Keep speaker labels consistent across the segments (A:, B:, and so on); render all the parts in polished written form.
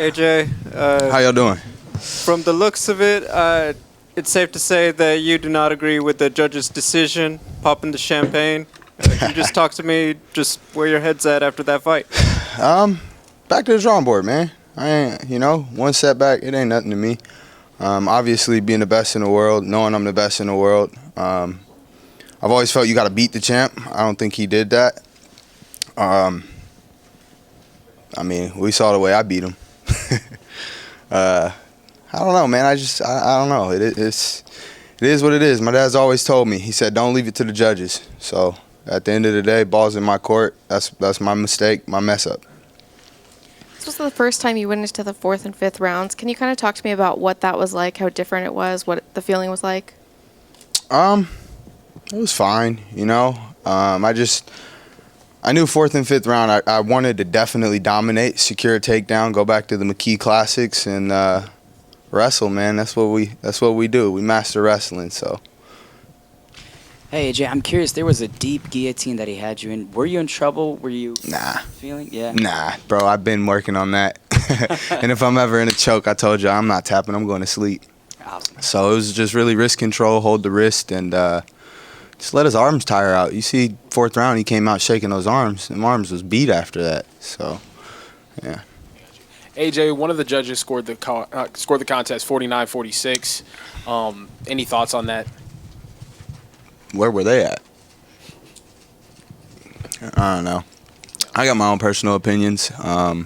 A: AJ,
B: How y'all doing?
A: from the looks of it, it's safe to say that you do not agree with the judge's decision, popping the champagne. Can you just talk to me just where your head's at after that fight?
B: Back to the drawing board, man. I ain't, one setback, it ain't nothing to me. Obviously, being the best in the world, knowing I'm the best in the world, I've always felt you got to beat the champ. I don't think he did that. We saw the way I beat him. I don't know, man. I don't know. It is what it is. My dad's always told me. He said, "Don't leave it to the judges." So at the end of the day, ball's in my court. That's my mistake, my mess up.
C: This was the first time you went into the 4th and 5th rounds. Can you kind of talk to me about what that was like, how different it was, what the feeling was like?
B: It was fine. I knew 4th and 5th round, I wanted to definitely dominate, secure a takedown, go back to the McKee classics, and wrestle, man. That's what we do. We master wrestling. So.
D: Hey AJ, I'm curious. There was a deep guillotine that he had you in. Were you in trouble? Were you feeling? Yeah.
B: Nah, bro. I've been working on that. And if I'm ever in a choke, I told you I'm not tapping. I'm going to sleep.
D: Awesome.
B: So it was just really wrist control, hold the wrist, and just let his arms tire out. You see, 4th round, he came out shaking those arms. Them arms was beat after that. So, yeah.
E: AJ, one of the judges scored the contest 49-46. Any thoughts on that?
B: Where were they at? I don't know. I got my own personal opinions. I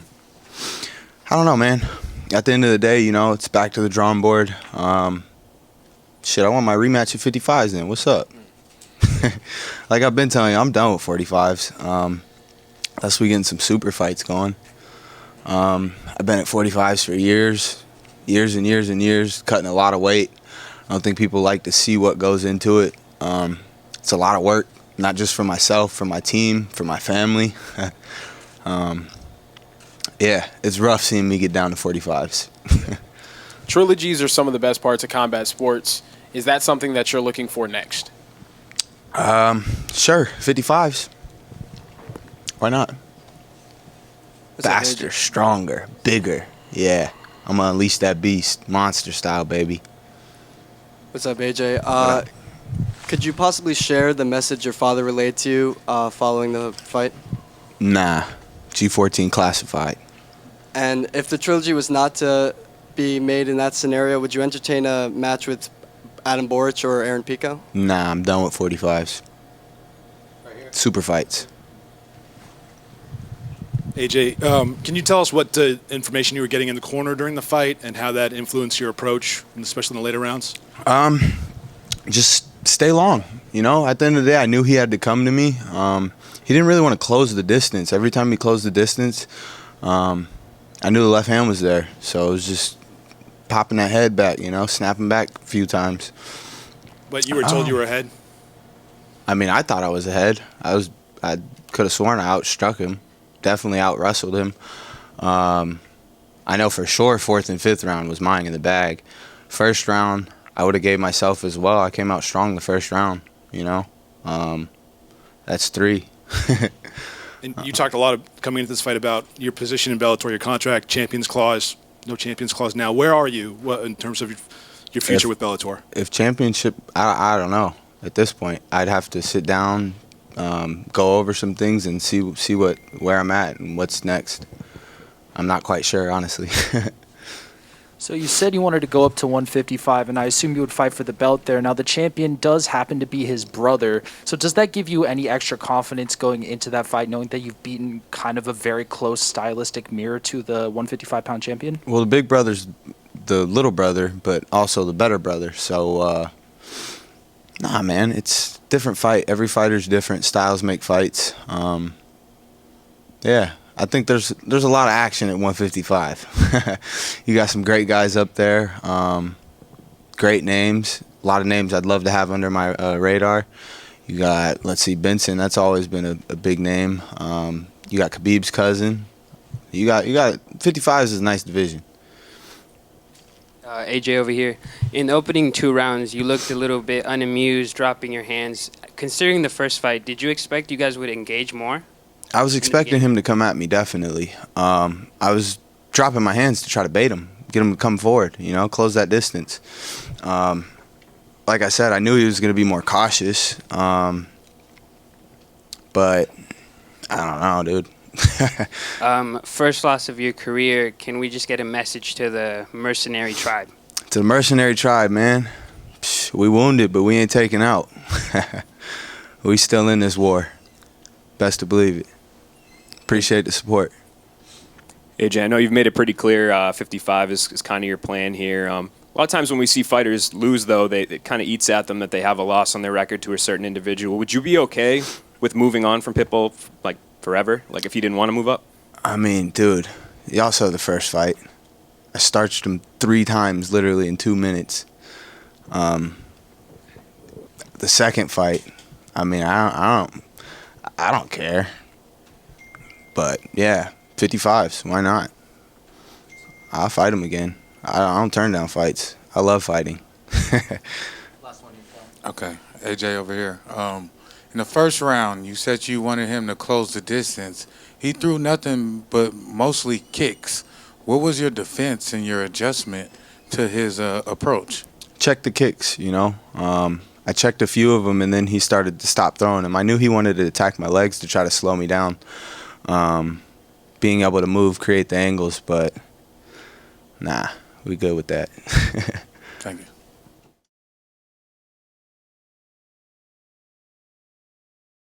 B: don't know, man. At the end of the day, it's back to the drawing board. I want my rematch at 55s then. What's up? Like I've been telling you, I'm done with 45s. Unless we getting some super fights going. I've been at 45s for years and years and years, cutting a lot of weight. I don't think people like to see what goes into it. It's a lot of work, not just for myself, for my team, for my family. Yeah, it's rough seeing me get down to 45s.
E: Trilogies are some of the best parts of combat sports. Is that something that you're looking for next?
B: Sure, 55s. Why not? Faster, stronger, bigger. Yeah, I'm gonna unleash that beast, monster style, baby.
A: What's up, AJ? Could you possibly share the message your father relayed to you following the fight?
B: Nah, G14 classified.
A: And if the trilogy was not to be made in that scenario, would you entertain a match with Adam Boric or Aaron Pico?
B: Nah, I'm done with 45s.
A: Right here.
B: Super fights.
F: AJ, can you tell us what information you were getting in the corner during the fight and how that influenced your approach, especially in the later rounds?
B: Just stay long. At the end of the day, I knew he had to come to me. He didn't really want to close the distance. Every time he closed the distance, I knew the left hand was there. So it was just popping that head back, snapping back a few times.
F: But you were told you were ahead?
B: I thought I was ahead. I could have sworn I outstruck him. Definitely out-wrestled him. I know for sure 4th and 5th round was mine in the bag. First round, I would have gave myself as well. I came out strong the first round, That's 3.
F: And you talked a lot coming into this fight about your position in Bellator, your contract, Champions Clause, no Champions Clause now. Where are you in terms of your future with Bellator?
B: If championship, I don't know. At this point, I'd have to sit down, go over some things and see where I'm at and what's next. I'm not quite sure, honestly.
G: So you said you wanted to go up to 155, and I assume you would fight for the belt there. Now, the champion does happen to be his brother. So does that give you any extra confidence going into that fight, knowing that you've beaten kind of a very close stylistic mirror to the 155-pound champion?
B: Well, the big brother's the little brother, but also the better brother. So, nah, man, it's a different fight. Every fighter's different. Styles make fights. Yeah. I think there's a lot of action at 155. You got some great guys up there, great names, a lot of names I'd love to have under my radar. You got, Benson. That's always been a big name. You got Khabib's cousin. You got 55 is a nice division.
H: AJ over here. In the opening 2 rounds, you looked a little bit unamused, dropping your hands. Considering the first fight, did you expect you guys would engage more?
B: I was expecting him to come at me, definitely. I was dropping my hands to try to bait him, get him to come forward, close that distance. Like I said, I knew he was going to be more cautious, but I don't know, dude.
H: First loss of your career. Can we just get a message to the mercenary tribe?
B: To the mercenary tribe, man. We wounded, but we ain't taken out. We still in this war. Best to believe it. Appreciate the support.
I: AJ, I know you've made it pretty clear 55 is kind of your plan here. A lot of times when we see fighters lose, though, it kind of eats at them that they have a loss on their record to a certain individual. Would you be okay with moving on from Pitbull, like, forever? Like, if he didn't want to move up?
B: I mean, dude, y'all saw the first fight. I starched him 3 times, literally, in 2 minutes. The second fight, I mean, I don't care. But, yeah, 55s, why not? I'll fight him again. I don't turn down fights. I love fighting.
J: Okay, AJ over here. In the first round, you said you wanted him to close the distance. He threw nothing but mostly kicks. What was your defense and your adjustment to his approach?
B: Check the kicks, I checked a few of them, and then he started to stop throwing them. I knew he wanted to attack my legs to try to slow me down. Being able to move, create the angles, but nah, we good with that.
J: Thank you.